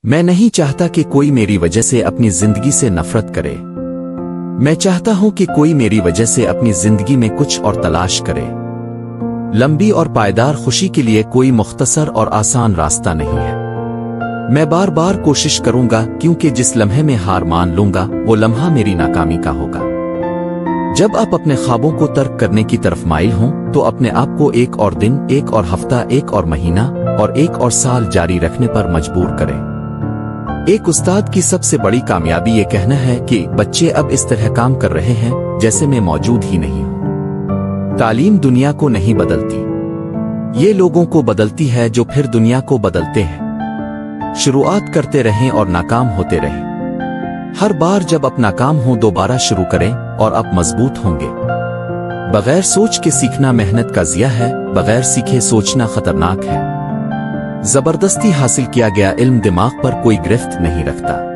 میں نہیں چاہتا کہ کوئی میری وجہ سے اپنی زندگی سے نفرت کرے۔ میں چاہتا ہوں کہ کوئی میری وجہ سے اپنی زندگی میں کچھ اور تلاش کرے۔ لمبی اور پائیدار خوشی کے لیے کوئی مختصر اور آسان راستہ نہیں ہے۔ میں بار بار کوشش کروں گا کیونکہ جس لمحے میں ہار مان لوں گا وہ لمحہ میری ناکامی کا ہوگا۔ جب آپ اپنے خوابوں کو ترک کرنے کی طرف مائل ہوں تو اپنے آپ کو ایک اور دن، ایک اور ہفتہ، ایک اور مہینہ اور ایک اور سال جاری رکھنے پر مجبور کریں۔ ایک استاد کی سب سے بڑی کامیابی یہ کہنا ہے کہ بچے اب اس طرح کام کر رہے ہیں جیسے میں موجود ہی نہیں ہوں۔ تعلیم دنیا کو نہیں بدلتی، یہ لوگوں کو بدلتی ہے جو پھر دنیا کو بدلتے ہیں۔ شروعات کرتے رہیں اور ناکام ہوتے رہیں۔ ہر بار جب آپ ناکام ہوں دوبارہ شروع کریں اور آپ مضبوط ہوں گے۔ بغیر سوچ کے سیکھنا محنت کا ضیاع ہے، بغیر سیکھے سوچنا خطرناک ہے۔ زبردستی حاصل کیا گیا علم دماغ پر کوئی گرفت نہیں رکھتا۔